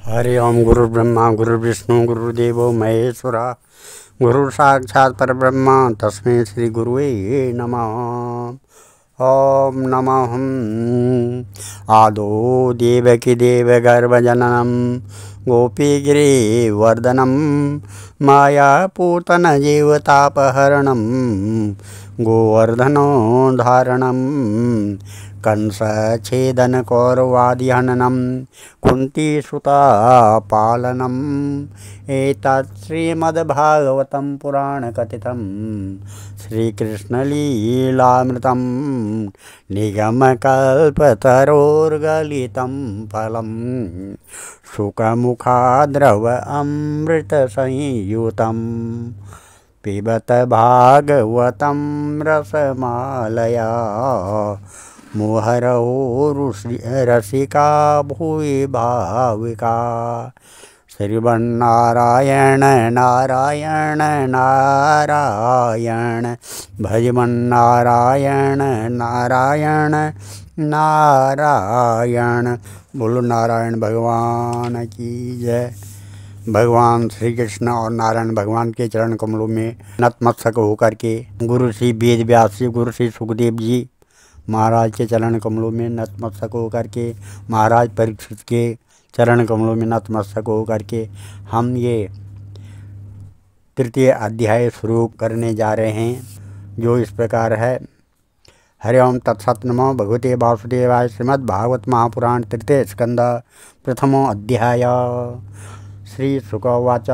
हरि ओम। गुरु ब्रह्मा गुरु विष्णु गुरुदेवो महेश्वरा, गुरु साक्षात् परब्रह्म तस्मै श्री गुरुवे नमः। ओम नमः। आदो देवकी देवगर्भजननं गोपीगिरिवर्धनं मायापूतन जीवतापहरणं गोवर्धनोद्धारणं कंसच्छेदन कौरवादिहननं कुन्तीसुता पालनम् एतत् श्रीमद्भागवतं पुराणकथितं श्रीकृष्णलीलामृतं निगमकल्पतरोर्गलितं फलं शुकमुखाद्रव अमृतसंयुतं पिबत भागवतं रसमालया मुहरौ रसिका भुवि भाविका। श्रीमन्नारायण नारायण नारायण भजमन्नारायण नारायण नारायण। बोलो नारायण भगवान की जय। भगवान श्री कृष्ण और नारायण भगवान के चरण कमलों में नतमस्तक होकर के गुरु श्री वेद व्यास जी, गुरु श्री सुखदेव जी महाराज के चरण कमलों में नतमस्तक होकर के, महाराज परीक्षित के चरण कमलों में नतमस्तक होकर के हम ये तृतीय अध्याय शुरू करने जा रहे हैं, जो इस प्रकार है। हरि ओम तत्सत। नमो भगवते वासुदेवाय। श्रीमद्भागवत महापुराण तृतीय स्कंद प्रथमो अध्याय। श्री शुक उवाच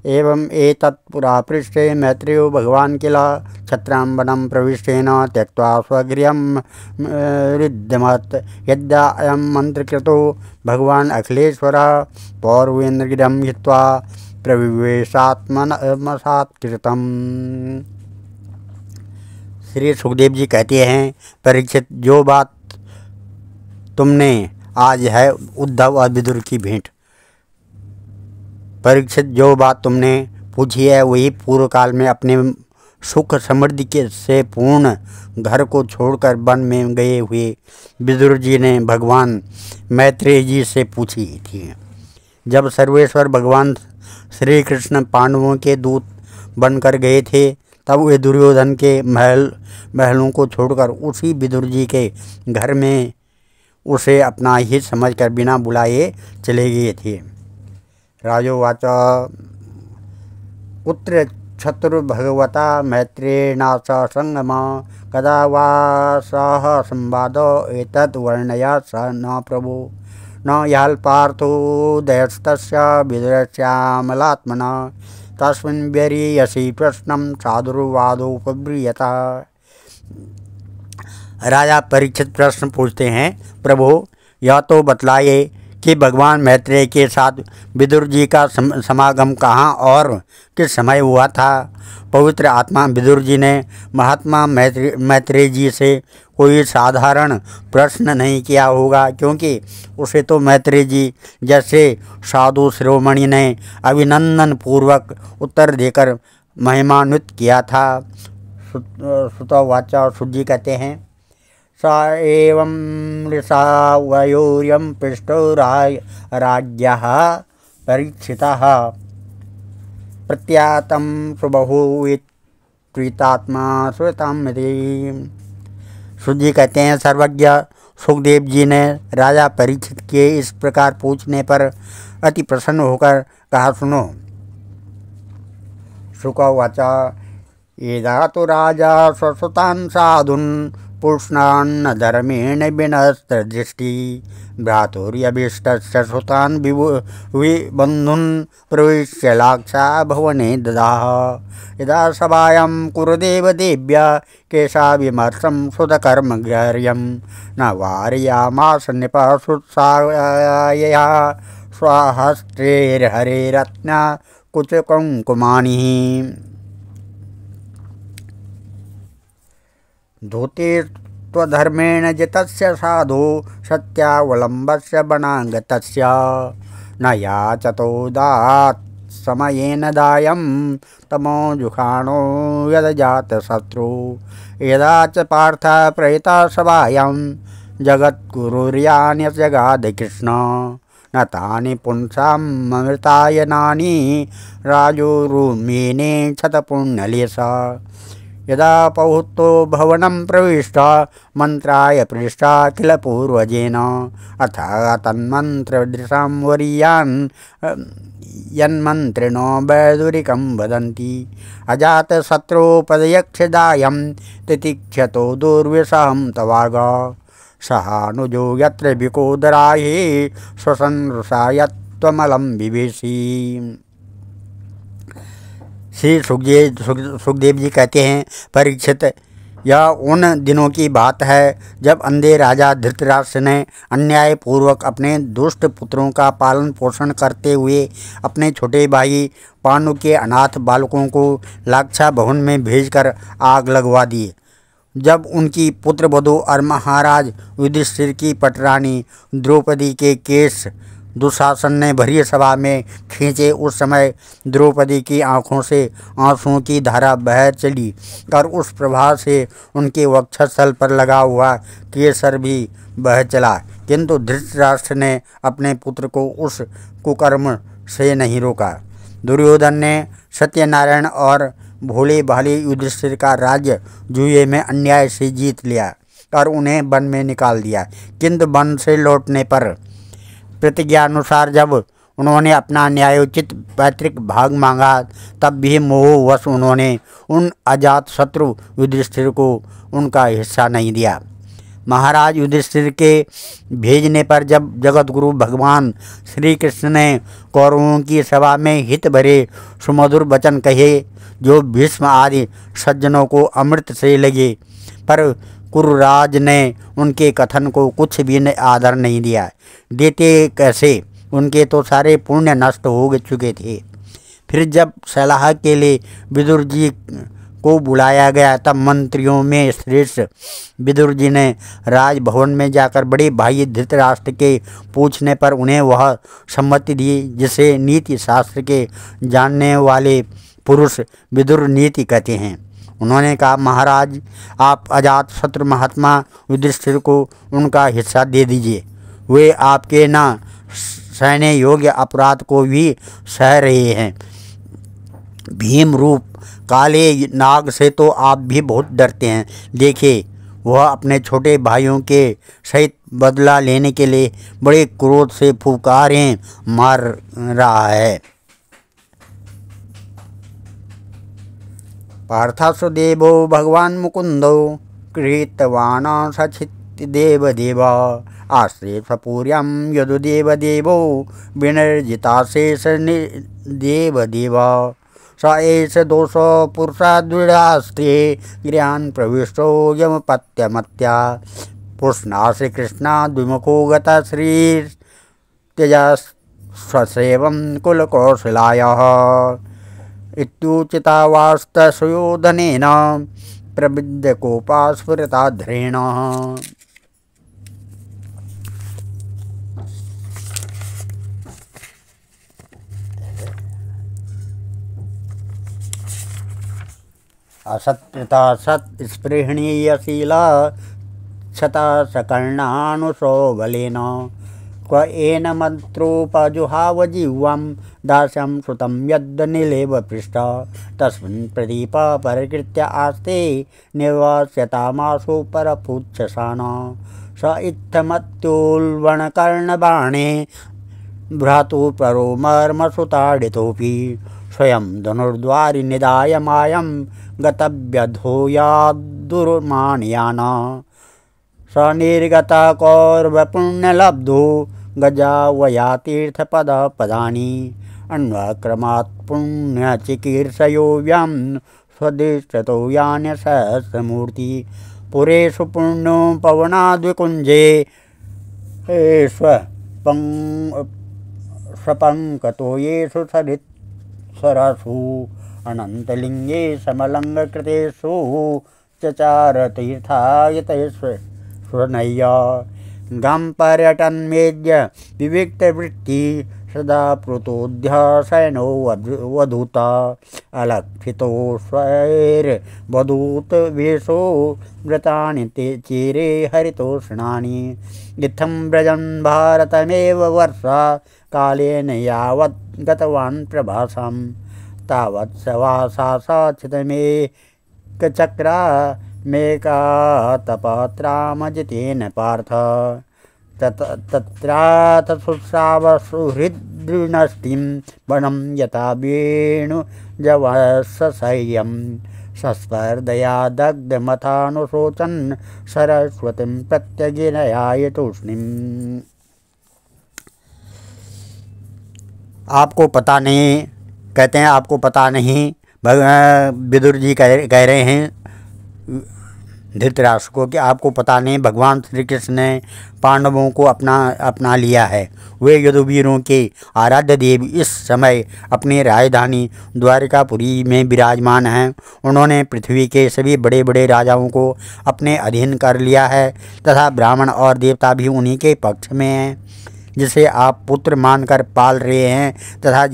एवं एतत् पुरा पृष्ठे मैत्रेयो भगवान् किल छत्राम्बनं प्रविष्टेन त्यक्त्वा स्वगृहं रिद्धमत्। यद्ययं मन्त्रकृतो भगवान् अखिलेश्वरः पौर्वेन्द्रगृहं हित्वा प्रविवेशात्मसात्कृतम्। श्री सुखदेव जी कहते हैं, परीक्षित, जो बात तुमने आज है उद्धव और विदुर की भेंट। परीक्षित, जो बात तुमने पूछी है वही पूर्व काल में अपने सुख समृद्धि के से पूर्ण घर को छोड़कर वन में गए हुए विदुर जी ने भगवान मैत्रेय जी से पूछी थी। जब सर्वेश्वर भगवान श्री कृष्ण पांडवों के दूत बनकर गए थे, तब वे दुर्योधन के महलों को छोड़कर उसी विदुर जी के घर में उसे अपना ही समझकर बिना बुलाए चले गए थे। राजोवाच पुत्र शत्रुर्भगवता मैत्रेयेणा स संगम कदा वा सह संवादो एतद् वर्णया स न प्रभो न याल्पार्थो दयस्तस्य विदुरस्यामलात्मना तस्मिन् व्यरीयसी प्रश्नं साधुर्वादोपब्रियता। राजा परीक्षित प्रश्न पूछते हैं, प्रभु यह तो बतलाइए कि भगवान मैत्रेय के साथ विदुर जी का समागम कहाँ और किस समय हुआ था। पवित्र आत्मा विदुर जी ने महात्मा मैत्रेय जी से कोई साधारण प्रश्न नहीं किया होगा, क्योंकि उसे तो मैत्रेय जी जैसे साधु शिरोमणि ने अभिनंदन पूर्वक उत्तर देकर महिमान्वित किया था। सुतवाचा सुत जी कहते हैं, स एवं ऋषा वयोर्यं पृष्ठो राज्ञः परीक्षितः प्रत्यातं सुबहुवित्वितात्मा श्रुतमिति। सुत जी कहते हैं, सर्वज्ञ सुखदेव जी ने राजा परीक्षित के इस प्रकार पूछने पर अति प्रसन्न होकर कहा, सुनो। शुक उवाच एदा तो राजा स्वसुतान् साधुन् पुष्णान्न धर्मेण विनस्तदृष्टि भ्रातुर्यभीष्टस्य सुतान् विबन्धुन् प्रविश्य लाक्षा भवने ददाह। यदा सभायां कुरुदेव देव्या केशाविमर्शं सुतकर्मगर्यं न वारयामास नृपः सुत्सायया स्वहस्तेर्हरेरत्ना कुचकुङ्कुमानि। धूते त्वधर्मेण जितस्य साधु सत्यावलम्बस्य वनागतस्य न याचतोदात् समयेन दायं तमो जुषाणो यदजातशत्रु। यदा च पार्थ प्रहिता सभायां जगद्गुरुर्यान्यजगाद कृष्ण न न तानि पुंसामृतायनानि राजोरुमेने क्षतपुण्यलेशा। यदा पौत्रो भवनं प्रविष्टा मंत्राय पृष्टा किल पूर्वजेन अथ तन्मन्त्रदृशां वरीयान् यन्मन्त्रिणो वैदुरिकं वदन्ति। अजातशत्रोपदयक्षदायं तितिक्षतो दुर्विषहं तवाग सहानुजो यत्र विकोदराये श्वसनृषा यत्त्वमलं विवेशी। श्री सुखदेव जी कहते हैं, परीक्षित, यह उन दिनों की बात है जब अंधे राजा धृतराष्ट्र ने अन्यायपूर्वक अपने दुष्ट पुत्रों का पालन पोषण करते हुए अपने छोटे भाई पांडु के अनाथ बालकों को लाक्षा भवन में भेजकर आग लगवा दी। जब उनकी पुत्रवधू और महाराज युधिष्ठिर की पटरानी द्रौपदी के केस दुशासन ने भरी सभा में खींचे, उस समय द्रौपदी की आंखों से आंसुओं की धारा बह चली और उस प्रभाव से उनके वक्षस्थल पर लगा हुआ केसर भी बह चला। किंतु धृतराष्ट्र ने अपने पुत्र को उस कुकर्म से नहीं रोका। दुर्योधन ने सत्यनारायण और भोले भाले युधिष्ठिर का राज्य जुए में अन्याय से जीत लिया और उन्हें वन में निकाल दिया। किंतु वन से लौटने पर प्रतिज्ञानुसार जब उन्होंने अपना न्यायोचित पैतृक भाग मांगा, तब भी मोहवश उन्होंने उन अजात शत्रु युधिष्ठिर को उनका हिस्सा नहीं दिया। महाराज युधिष्ठिर के भेजने पर जब जगतगुरु भगवान श्री कृष्ण ने कौरवों की सभा में हित भरे सुमधुर वचन कहे, जो भीष्म आदि सज्जनों को अमृत से लगे, पर कुरुराज ने उनके कथन को कुछ भी आदर नहीं दिया। देते कैसे, उनके तो सारे पुण्य नष्ट हो चुके थे। फिर जब सलाह के लिए विदुर जी को बुलाया गया, तब मंत्रियों में श्रेष्ठ विदुर जी ने राजभवन में जाकर बड़े भाई धृतराष्ट्र के पूछने पर उन्हें वह सम्मति दी जिसे नीति शास्त्र के जानने वाले पुरुष विदुर नीति कहते हैं। उन्होंने कहा, महाराज, आप अजात शत्रु महात्मा युधिष्ठिर को उनका हिस्सा दे दीजिए। वे आपके न सहने योग्य अपराध को भी सह रहे हैं। भीम रूप काले नाग से तो आप भी बहुत डरते हैं। देखिए, वह अपने छोटे भाइयों के सहित बदला लेने के लिए बड़े क्रोध से फुकारें मार रहा है। पार्थासुदेवो भगवान मुकुंदो कृतवान सचित देवदेव आश्रय सपूर्यम यदुदेवदेवो विनिर्जिताशेष देवदेव स एष दोष पुरुषा द्विधास्ते गृहान् प्रविष्टो यमपत्यमत्या पुष्णा श्रीकृष्णा द्विमुखो गता श्री तेजस्वसेवं कुलकौशलायः इत्युचितावास्तसुयोधनेन प्रविद्यकोपास्फुरताध्रेण। असत्यता सत् स्पृहणीयशीला क्षता सकर्णानुसो बलेन क्व एन मंत्रोपजुहाव जीवं दास्यं श्रुतं यद्निलेव पृष्ठ तस्मिन् प्रदीप परिकृत्य आस्ते निवास्यतामासु परपुच्छसान स इत्थमत्युल्बणकर्णबाणे भ्रातु परो मर्मसुताडितोऽपि स्वयं धनुर्द्वारि निधाय मायं गतव्यधोयाद्दुर्मानयान स निर्गता कौरवपुण्यलब्धो गजावयातीर्थपदपदानि अन्वक्रमात् पुण्यचिकीर्षयो व्यं स्वदिष्टतो यान्यसहस्रमूर्ति पुरेषु पुण्यो पवनाद्विकुञ्जे स्वपङ्कतो येषु सरित्सरसु अनन्तलिङ्गे समलङ्घकृतेषु चचार तीर्थायतैश्वर्णय्य गम पर्यटन्मेद्य विविक्तवृत्ति सदा प्लुतोऽध्यासयनो वधूता अलक्षितो स्वैर्वधूत वेशो व्रतानि ते चीरे हरितोष्णानि इत्थं व्रजन् भारतमेव वर्षा कालेन यावत् गतवान् प्रभासं तावत् सवासा साचितमेकचक्रा मेकातपत्रामजितेन पार्थ तत्राथ सुश्रावसुहृद्नष्टिं वनं यथा वेणुजवससह्यं सस्पर्धया दग्धमथानुशोचन् सरस्वतीं प्रत्यगिनयाय तूष्णीम्। आपको पता नहीं, कहते हैं आपको पता नहीं, विदुर जी कह रहे हैं धृतराष्ट्र को कि आपको पता नहीं भगवान श्री कृष्ण ने पांडवों को अपना लिया है। वे यदुवीरों के आराध्य देव इस समय अपनी राजधानी द्वारिकापुरी में विराजमान हैं। उन्होंने पृथ्वी के सभी बड़े बड़े राजाओं को अपने अधीन कर लिया है तथा ब्राह्मण और देवता भी उन्हीं के पक्ष में हैं, जिसे आप पुत्र मानकर पाल रहे हैं तथा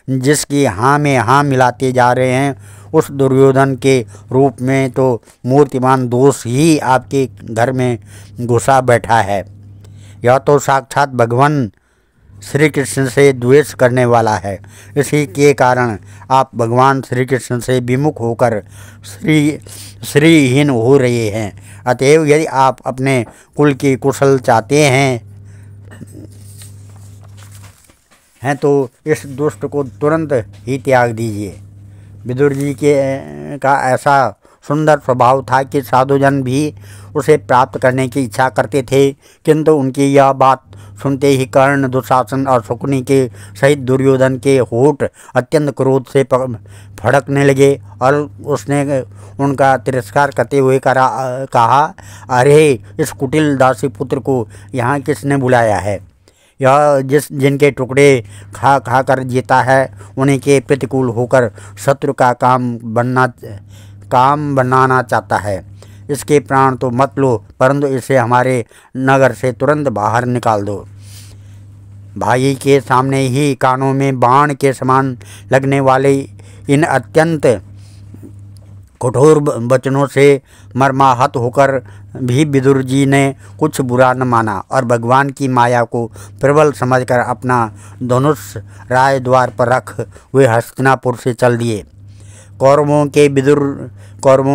जिसकी हाँ में हाँ मिलाते जा रहे हैं। उस दुर्योधन के रूप में तो मूर्तिमान दोष ही आपके घर में घुसा बैठा है। यह तो साक्षात भगवान श्री कृष्ण से द्वेष करने वाला है। इसी के कारण आप भगवान श्री कृष्ण से विमुख होकर श्रीहीन हो रहे हैं। अतएव यदि आप अपने कुल की कुशल चाहते हैं तो इस दुष्ट को तुरंत ही त्याग दीजिए। विदुर जी का ऐसा सुंदर स्वभाव था कि साधुजन भी उसे प्राप्त करने की इच्छा करते थे, किंतु उनकी यह बात सुनते ही कर्ण, दुशासन और शकुनी के सहित दुर्योधन के होठ अत्यंत क्रोध से भड़कने लगे और उसने उनका तिरस्कार करते हुए कहा, अरे इस कुटिल दासी पुत्र को यहाँ किसने बुलाया है? यह जिनके टुकड़े खा खा कर जीता है, उन्हीं के प्रतिकूल होकर शत्रु का काम बनाना चाहता है। इसके प्राण तो मत लो, परंतु इसे हमारे नगर से तुरंत बाहर निकाल दो। भाई के सामने ही कानों में बाण के समान लगने वाले इन अत्यंत कठोर वचनों से मर्माहत होकर भी विदुर जी ने कुछ बुरा न माना और भगवान की माया को प्रबल समझकर अपना धनुष राय द्वार पर रख वे हस्तिनापुर से चल दिए। कौरवों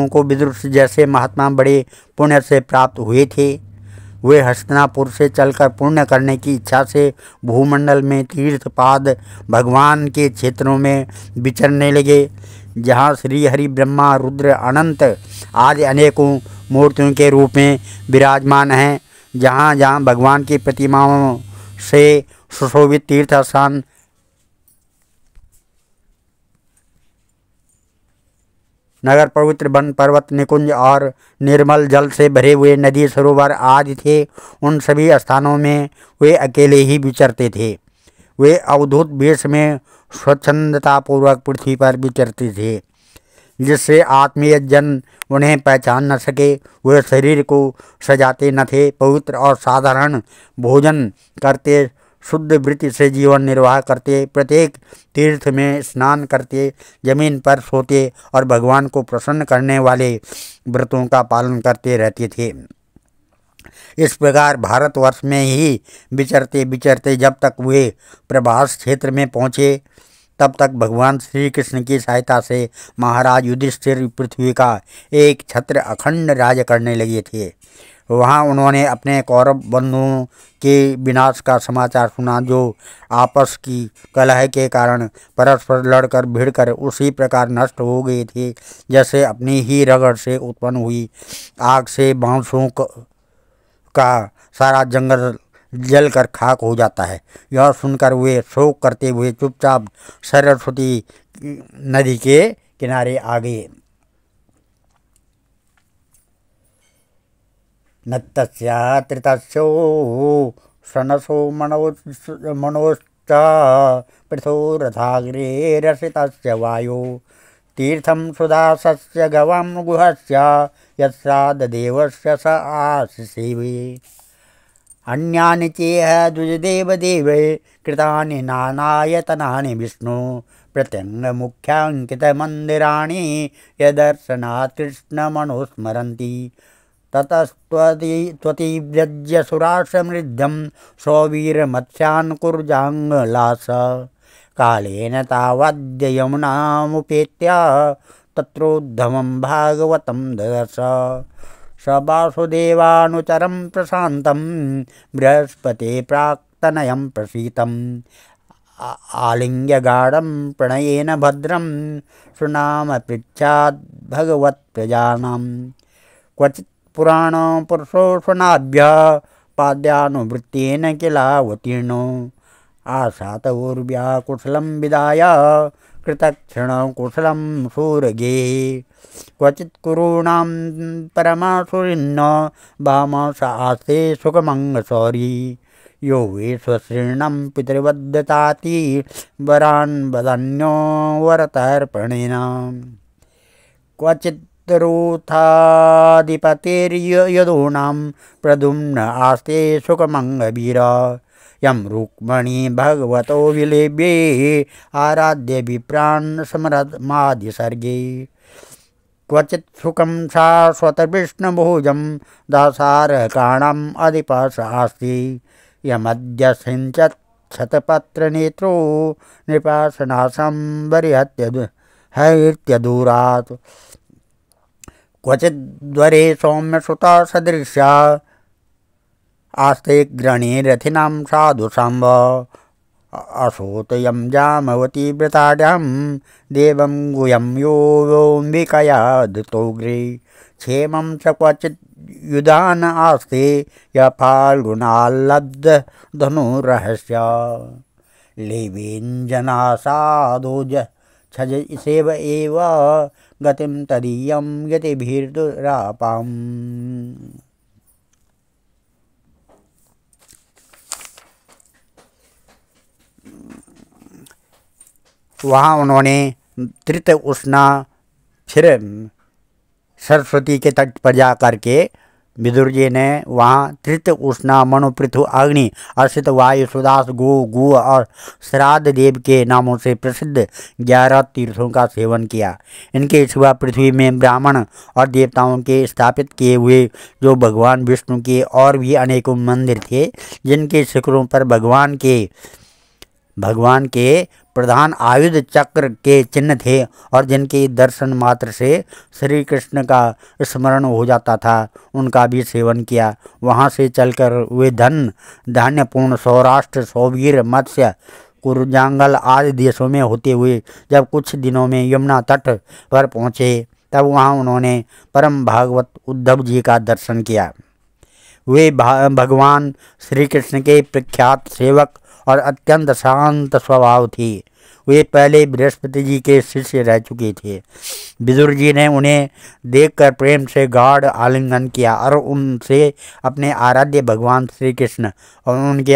को विदुर जैसे महात्मा बड़े पुण्य से प्राप्त हुए थे। वे हस्तिनापुर से चलकर पुण्य करने की इच्छा से भूमंडल में तीर्थपाद भगवान के क्षेत्रों में विचरने लगे, जहाँ श्री हरि ब्रह्मा रुद्र अनंत आदि अनेकों मूर्तियों के रूप में विराजमान हैं। जहाँ जहाँ भगवान की प्रतिमाओं से सुशोभित तीर्थ स्थान नगर, पवित्र वन, पर्वत, निकुंज और निर्मल जल से भरे हुए नदी, सरोवर आदि थे, उन सभी स्थानों में वे अकेले ही विचरते थे। वे अवधूत वेश में स्वच्छंदतापूर्वक पृथ्वी पर विचरते थे, जिससे आत्मीय जन उन्हें पहचान न सके। वे शरीर को सजाते न थे, पवित्र और साधारण भोजन करते, शुद्ध वृत्ति से जीवन निर्वाह करते, प्रत्येक तीर्थ में स्नान करते, जमीन पर सोते और भगवान को प्रसन्न करने वाले व्रतों का पालन करते रहते थे। इस प्रकार भारतवर्ष में ही विचरते विचरते जब तक वे प्रभास क्षेत्र में पहुँचे, तब तक भगवान श्री कृष्ण की सहायता से महाराज युधिष्ठिर पृथ्वी का एक छत्र अखंड राज्य करने लगे थे। वहाँ उन्होंने अपने कौरव बंधुओं के विनाश का समाचार सुना, जो आपस की कलह के कारण परस्पर लड़कर भिड़कर उसी प्रकार नष्ट हो गए थे, जैसे अपनी ही रगड़ से उत्पन्न हुई आग से बांसों का सारा जंगल जलकर खाक हो जाता है। यह सुनकर वे शोक करते हुए चुपचाप सरस्वती नदी के किनारे आ गए। नत्तस्या त्रितस्यो शनसो मनोश्च पृथो रथाग्रे रसितस्य वायो तीर्थं सुदासस्य गवां गुहस्य यत्श्राद्धदेवस्य स आशिषेवे। अन्यानि चेह द्विजदेवदेवे कृतानि नानायतनानि विष्णु प्रत्यङ्गमुख्याङ्कितमन्दिराणि यदर्शनात् कृष्णमनुस्मरन्ति ततस्त्वतिव्यज्य सुरासमृद्धं सौवीरमत्स्यान् कुर्जाङ्गलास कालेन तावद्य यमुनामुपेत्य तत्रोद्धमं भागवतं ददर्श स वासुदेवानुचरं प्रशान्तं बृहस्पते प्राक्तनयं प्रसीतम् आलिङ्ग्य गाढं प्रणयेन भद्रं सुनाम पृच्छाद् भगवत्प्रजानां क्वचित् पुराणपुरुषो स्वनाभ्य पाद्यानुवृत्तेन किलावतीर्णो आसात ऊर्व्याकुशलं विदाय कृतक्षणकुशलं शूरगे क्वचित् कुरूणां परमासुरिन्न वामस आस्ते सुखमङ्गशौरी यो विश्वश्रीर्णं पितृवद्दताति वरान् वदन्यो वरतर्पणेन क्वचित् रूथाधिपतिर्यदूनां प्रद्युम्न आस्ते सुखमङ्गवीर यं रुक्मणी भगवतो विलेभ्ये आराध्य विप्रान् समरमादिसर्गे क्वचित् सुखं शाश्वतविष्णुभोजं दासारकाणाम् अधिपस आस्ति यमद्य सिञ्चत् शतपत्रनेत्रो नृपासनासं बर्हित्यदूरात् क्वचिद्वरे सौम्यसुता सदृशा आस्ते ग्रणे रथिनां साधुसाम्ब अशोतयं जामवती व्रताढ्यां देवं गुह्यं योऽम्बिकया धृतोग्रे क्षेमं च क्वचित् युधान आस्ते यफाल्गुनाल्लब्ध धनुरहस्य लेवेञ्जना साधुज छज सेव एव गतिं तदीयं यतिभिर्दुरापाम्। वहाँ उन्होंने तृत उष्णा फिर सरस्वती के तट पर जा करके विदुर जी ने वहाँ तृत उष्णा मनुपृथु अग्नि अर्षित वायु सुदास गो गु और श्राद्ध देव के नामों से प्रसिद्ध 11 तीर्थों का सेवन किया। इनके सिवा पृथ्वी में ब्राह्मण और देवताओं के स्थापित किए हुए जो भगवान विष्णु के और भी अनेकों मंदिर थे, जिनके शिखरों पर भगवान के प्रधान आयुध चक्र के चिन्ह थे और जिनके दर्शन मात्र से श्री कृष्ण का स्मरण हो जाता था, उनका भी सेवन किया। वहाँ से चलकर वे धन धान्यपूर्ण सौराष्ट्र, सौवीर, मत्स्य, कुरुजांगल आदि देशों में होते हुए जब कुछ दिनों में यमुना तट पर पहुँचे, तब वहाँ उन्होंने परम भागवत उद्धव जी का दर्शन किया। वे भगवान श्री कृष्ण के प्रख्यात सेवक और अत्यंत शांत स्वभाव थी। वे पहले बृहस्पति जी के शिष्य रह चुके थे। विदुर जी ने उन्हें देखकर प्रेम से गाढ़ आलिंगन किया और उनसे अपने आराध्य भगवान श्री कृष्ण और उनके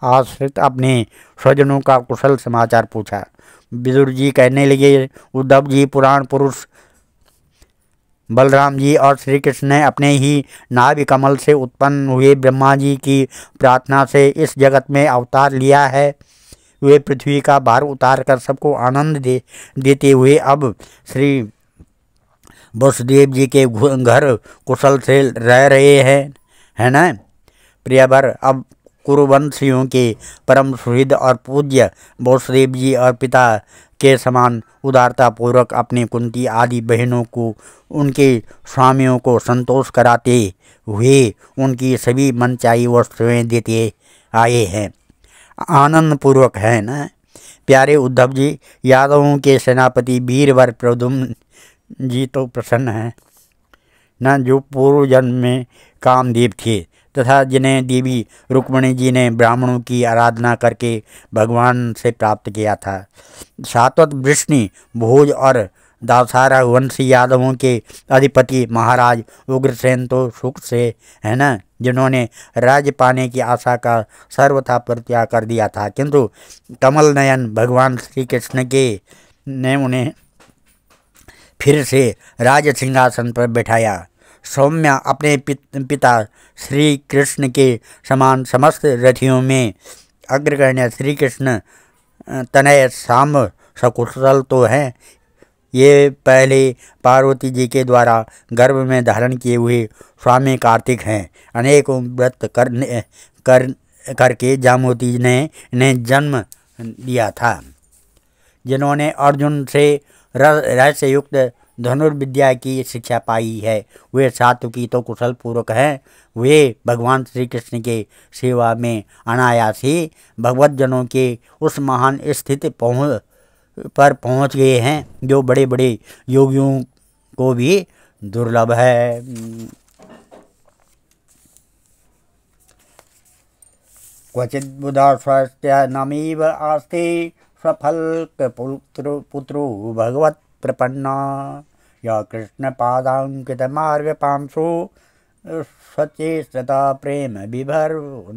आश्रित अपने स्वजनों का कुशल समाचार पूछा। विदुर जी कहने लगे, उद्धव जी, पुराण पुरुष बलराम जी और श्री कृष्ण ने अपने ही नाभि कमल से उत्पन्न हुए ब्रह्मा जी की प्रार्थना से इस जगत में अवतार लिया है। वे पृथ्वी का भार उतार कर सबको आनंद देते हुए अब श्री वसुदेव जी के घर कुशल से रह रहे हैं, है ना प्रियवर। अब कुरुवंशियों के परम सुहृद और पूज्य वसुदेव जी और पिता के समान उदारता पूर्वक अपनी कुंती आदि बहनों को, उनके स्वामियों को संतोष कराते हुए उनकी सभी मनचाही वस्तुएं देते आए हैं। आनंद पूर्वक है ना प्यारे उद्धव जी। यादवों के सेनापति वीरवर प्रद्युम्न जी तो प्रसन्न हैं न, जो पूर्व जन्म में कामदेव थे तथा जिन्हें देवी रुक्मिणी जी ने ब्राह्मणों की आराधना करके भगवान से प्राप्त किया था। सात्वत वृष्णि भोज और दासारा वंशी यादवों के अधिपति महाराज उग्रसेन तो सुख से है ना, जिन्होंने राज्य पाने की आशा का सर्वथा परित्याग कर दिया था, किंतु कमल नयन भगवान श्री कृष्ण के ने उन्हें फिर से राज सिंहासन पर बैठाया। सौम्य अपने पिता श्री कृष्ण के समान समस्त रथियों में अग्रगण्य श्री कृष्ण तनय साम सकुशल तो हैं। ये पहले पार्वती जी के द्वारा गर्भ में धारण किए हुए स्वामी कार्तिक हैं। अनेक व्रत करके जामवती ने इन्हें जन्म दिया था। जिन्होंने अर्जुन से रहस्य युक्त धनुर्विद्या की शिक्षा पाई है, वे सात्विकी तो कुशल पूर्वक हैं। वे भगवान श्री कृष्ण के सेवा में अनायास ही भगवत जनों के उस महान स्थिति पर पहुंच गए हैं जो बड़े बड़े योगियों को भी दुर्लभ है। क्वचित बुधा स्वस्थ नमीव आस्ते सफल पुत्रो भगवत प्रपन्ना या कृष्ण पादांकित मार्ग पांसो सचेष्टता प्रेम विभर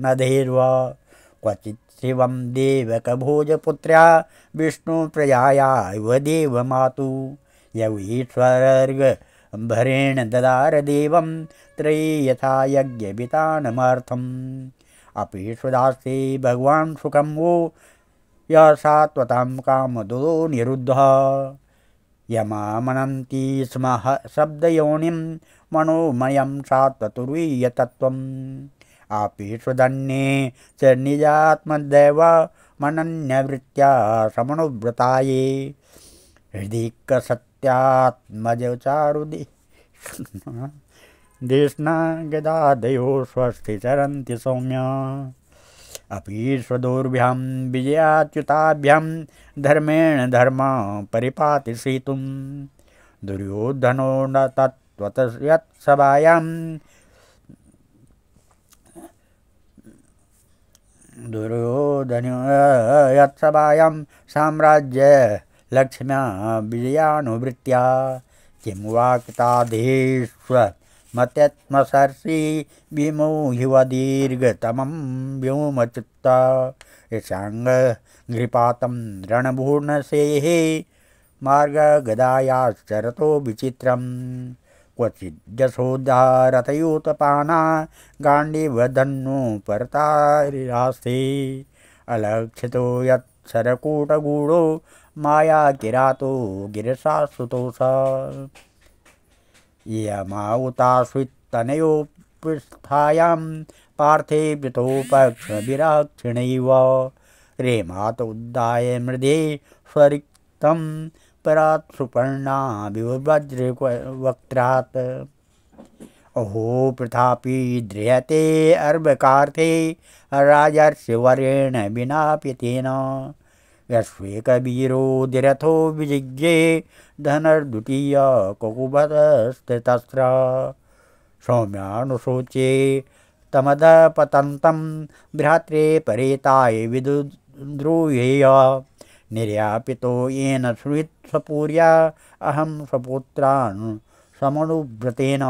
नधेर्वा क्वचित शिवम देवक भोजपुत्र्या विष्णु प्रयाया इव देव मातु यवीश्वर्ग भरेण ददार देवं त्रयी यथा यज्ञ वितानमर्थम् अपि सुदास्ते भगवान सुखं वो यः सात्वतं कामदो निरुद्धः यमामनन्ति स्म शब्दयोनिं मनोमयं सात्वतुरीय तत्त्वम् आपि सुधन्ये च निजात्मदैव मनन्यवृत्त्या समनुव्रताये हृदि सत्यात्मजचारुदे देशना गदादयो स्वस्ति चरन्ति सौम्या अपि स्वदोर्भ्यां विजयाच्युताभ्यां धर्मेण धर्म परिपातिसेतुं दुर्योधनो न तत्त्वत यत्सभायां यत्सभायां साम्राज्य लक्ष्म्या विजयानुवृत्त्या किं वा कृताधीष्व मत्यात्मसर्षि विमोहिवदीर्घतमं व्योमचित्ता ईशाङ्घ्रिपातं रणभूर्णसेः मार्गगदायाश्चरतो विचित्रं क्वचिद्यशोद्धारथयूतपाना गाण्डीवधन्नो परतारिरास्ते अलक्षितो यत्सरकूटगूढो मायाकिरातो गिरिशाश्रुतोषा यमाउताश्वित्तनयोपस्थायां पार्थे वृतोपक्षविराक्षिणैव रेमात उद्दाय मृदे स्वरिक्तं परात् सुपर्णा विवज्रवक्त्रात् अहो पृथापि द्रियते अर्भकार्थे राजर्षिवरेण विनापि तेन यस्वेकवीरोदिरथो विजिज्ञे धनुर्द्वितीय ककुभस्थितस्त्र सौम्यानुशोचे तमदपतन्तं भ्रात्रे परेताय विदुद्रोहेय निर्यापितो येन श्रुत सपूर्या अहं स्वपुत्रान् समनुव्रतेन।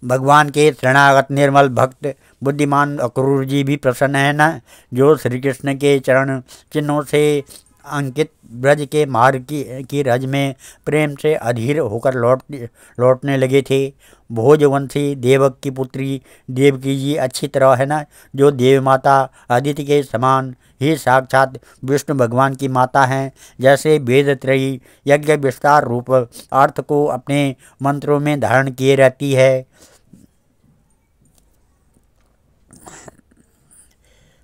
भगवान के शरणागत निर्मल भक्त बुद्धिमान अक्रूर जी भी प्रसन्न है न, जो श्री कृष्ण के चरण चिन्हों से अंकित ब्रज के मार्ग की रज में प्रेम से अधीर होकर लौटने लगे थे। भोजवंशी देवक की पुत्री देवकी जी अच्छी तरह है ना, जो देव माता अदिति के समान ही साक्षात विष्णु भगवान की माता हैं। जैसे वेद त्रयी यज्ञ विस्तार रूप अर्थ को अपने मंत्रों में धारण किए रहती है,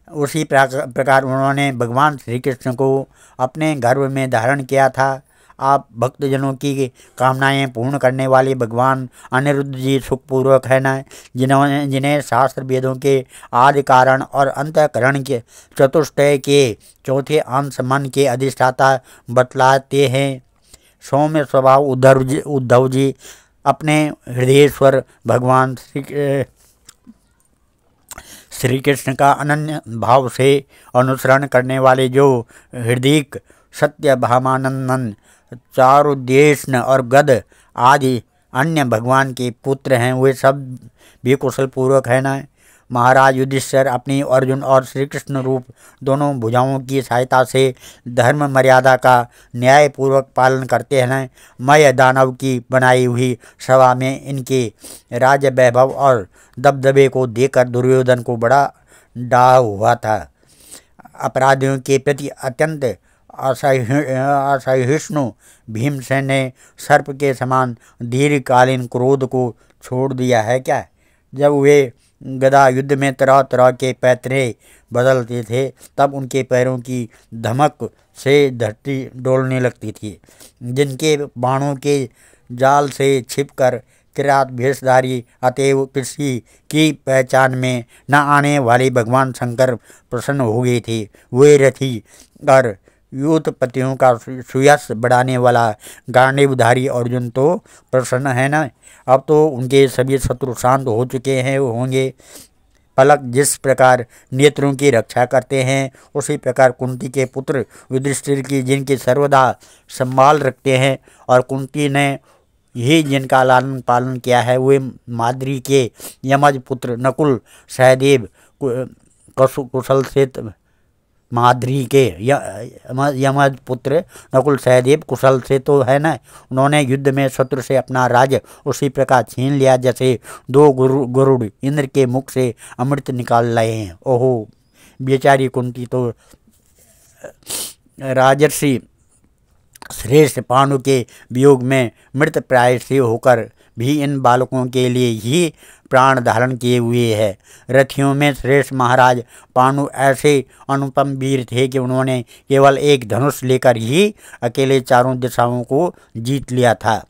उसी प्रकार उन्होंने भगवान श्री कृष्ण को अपने गर्भ में धारण किया था। आप भक्तजनों की कामनाएं पूर्ण करने वाले भगवान अनिरुद्ध जी सुखपूर्वक है न, जिन्हें शास्त्र वेदों के आदि कारण और अंतःकरण के चतुष्टय के चौथे अंश मन के अधिष्ठाता बतलाते हैं। सौम्य स्वभाव उद्धव जी अपने हृदयेश्वर भगवान श्री कृष्ण का अनन्य भाव से अनुसरण करने वाले, जो हृदयिक सत्य भामानंदन चारुदेशन और गद आदि अन्य भगवान के पुत्र हैं, वे सब भी कुशल पूर्वक है न। महाराज युधिष्ठिर अपनी अर्जुन और श्री कृष्ण रूप दोनों भुजाओं की सहायता से धर्म मर्यादा का न्यायपूर्वक पालन करते हैं। मय दानव की बनाई हुई सभा में इनके राज वैभव और दबदबे को देखकर दुर्योधन को बड़ा डाह हुआ था। अपराधियों के प्रति अत्यंत असहिष्णु भीमसेन ने सर्प के समान दीर्घकालीन क्रोध को छोड़ दिया है क्या? जब वे गदा युद्ध में तरह तरह के पैतरे बदलते थे तब उनके पैरों की धमक से धरती डोलने लगती थी। जिनके बाणों के जाल से छिपकर किरात भेषधारी अतएव किसी की पहचान में न आने वाले भगवान शंकर प्रसन्न हो गए थे। वे रथी और युद्धपतियों का सुयश बढ़ाने वाला गांडीवधारी अर्जुन तो प्रसन्न है न। अब तो उनके सभी शत्रु शांत हो चुके हैं होंगे। पलक जिस प्रकार नेत्रों की रक्षा करते हैं उसी प्रकार कुंती के पुत्र युधिष्ठिर की जिनकी सर्वदा संभाल रखते हैं और कुंती ने ही जिनका लालन पालन किया है, वे माद्री के यमज पुत्र नकुल सहदेव कुशल से माद्री के यमज पुत्र नकुल सहदेव कुशल से तो है ना। उन्होंने युद्ध में शत्रु से अपना राज्य उसी प्रकार छीन लिया जैसे दो गरुड़ इंद्र के मुख से अमृत निकाल लाए हैं। ओहो बेचारी कुंती तो राजर्षि श्रेष्ठ पांडु के वियोग में मृत प्राय से होकर भी इन बालकों के लिए ही प्राण धारण किए हुए है। रथियों में श्रेष्ठ महाराज पांडु ऐसे अनुपम वीर थे कि उन्होंने केवल एक धनुष लेकर ही अकेले चारों दिशाओं को जीत लिया था।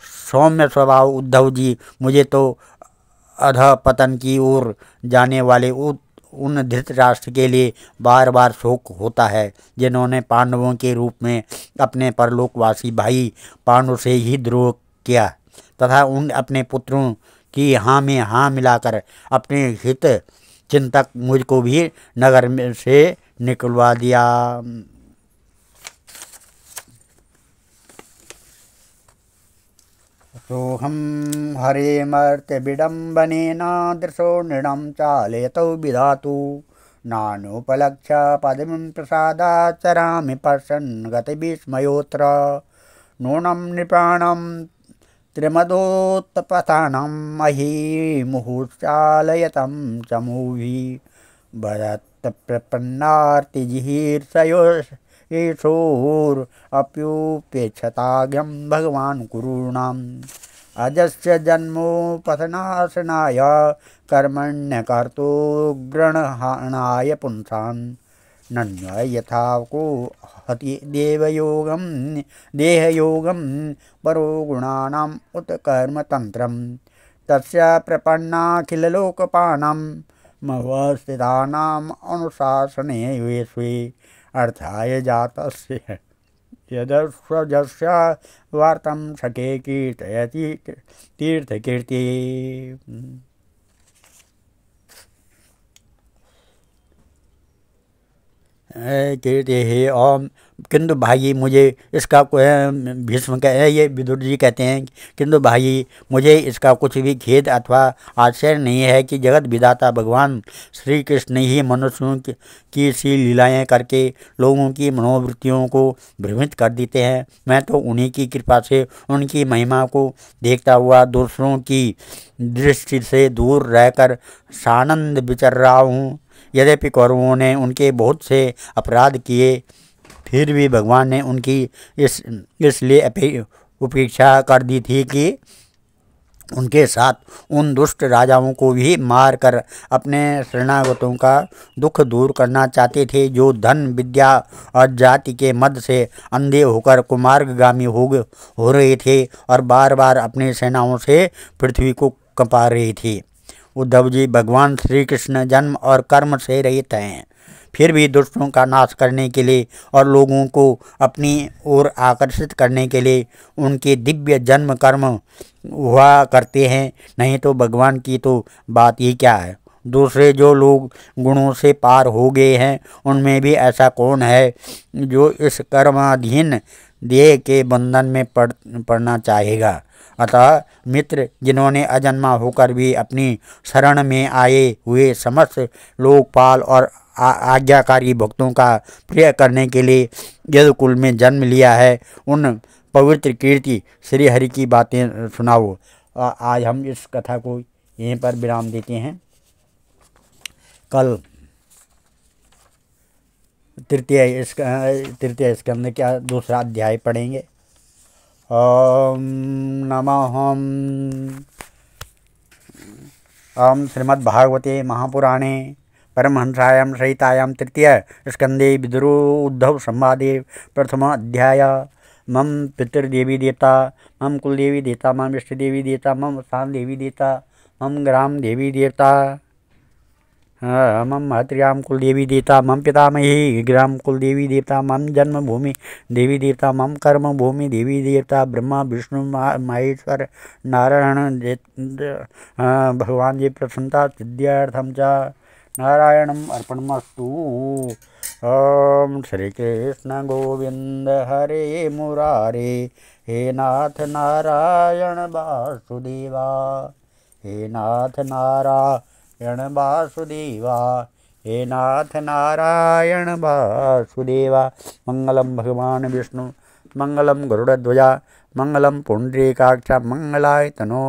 सौम्य स्वभाव उद्धव जी, मुझे तो अधपतन की ओर जाने वाले उन धृतराष्ट्र के लिए बार बार शोक होता है जिन्होंने पांडवों के रूप में अपने परलोकवासी भाई पांडु से ही द्रोह किया तथा उन अपने पुत्रों की हाँ में हाँ मिलाकर अपने हित चिंतक मुझको भी नगर में से निकलवा दिया। सोहम हरे मर्त्य विडम्बनेन दृशो नृणं चालयतौ विधातु नानुपलक्ष्य पदवीं प्रसादात् चरामि पश्यन् गतिविस्मयोऽत्र नूनं नृपाणां त्रिमदोत्पथानं मही मुहुश्चालयतं चमूभि भरतप्रपन्नार्तिजिहीर्षयोर्अप्युपेक्षताज्ञं भगवान् कुरूणाम् अजस्य जन्मोपथनाशनाय कर्मण्यकर्तुग्रहणाय पुंसान् नन्य यथा को हति देहयोगं परो गुणानाम् उत कर्मतन्त्रम् तस्य प्रपन्नाखिललोकपानां मवस्थितानाम् अनुशासने स्वे अर्थाय जातस्य यदस्वजस्य वार्तं सखे कीर्तयति तीर्थकीर्ति। कीर्ति है ओम। किंतु भाई मुझे इसका भीष्म ये विदुर जी कहते हैं किंतु भाई मुझे इसका कुछ भी खेद अथवा आश्चर्य नहीं है कि जगत विधाता भगवान श्री कृष्ण ही मनुष्यों की सी लीलाएं करके लोगों की मनोवृत्तियों को भ्रमित कर देते हैं। मैं तो उन्हीं की कृपा से उनकी महिमा को देखता हुआ दूसरों की दृष्टि से दूर रहकर सानंद विचर रहा हूँ। यद्यपि कौरवों ने उनके बहुत से अपराध किए फिर भी भगवान ने उनकी इसलिए उपेक्षा कर दी थी कि उनके साथ उन दुष्ट राजाओं को भी मार कर अपने शरणागतों का दुख दूर करना चाहते थे जो धन विद्या और जाति के मद से अंधे होकर कुमार्गगामी हो रहे थे और बार बार अपनी सेनाओं से पृथ्वी को कंपा रहे थे। उद्धव जी, भगवान श्री कृष्ण जन्म और कर्म से रहित हैं, फिर भी दुष्टों का नाश करने के लिए और लोगों को अपनी ओर आकर्षित करने के लिए उनके दिव्य जन्म कर्म हुआ करते हैं। नहीं तो भगवान की तो बात ही क्या है। दूसरे जो लोग गुणों से पार हो गए हैं उनमें भी ऐसा कौन है जो इस कर्माधीन देह के बंधन में पड़ना चाहेगा। अतः मित्र, जिन्होंने अजन्मा होकर भी अपनी शरण में आए हुए समस्त लोकपाल और आज्ञाकारी भक्तों का प्रिय करने के लिए यदुकुल में जन्म लिया है, उन पवित्र कीर्ति श्री हरि की बातें सुनाओ। आज हम इस कथा को यहीं पर विराम देते हैं। कल तृतीय स्कंद क्या दूसरा अध्याय पढ़ेंगे। ओम नमः ओम श्रीमद्भागवते महापुराणे परमहंसायां सहितायां तृतीय स्कंदे विदुरोद्धव संवादे प्रथम अध्याय। मम पितृदेवी देवता, मम कुलदेवी देवता, मम इष्ट देवी देवता, मम स्थान देवी देवता, मम ग्राम देवी देवता, मम महत्र्याम कुल देवी देवता, मम पितामही ग्राम कुल देवी देवता, मम जन्मभूमि देवी देवता, मम कर्म भूमि देवी देवता, ब्रह्मा विष्णु महेश्वर नारायण भगवान जी प्रसन्नता सिद्ध्यर्थम च नारायणम अर्पणमस्तु। ओम श्री कृष्ण गोविंद हरे मुरारे, हे नाथ नारायण वासुदेवा, हे नाथ नारायण वासुदेवा, हे नाथ नारायण वासुदेवा। मंगलम भगवान विष्णु, मंगलम गरुड़ध्वजा, मंगलम पुंडरीकाक्ष, मंगलाय तनो।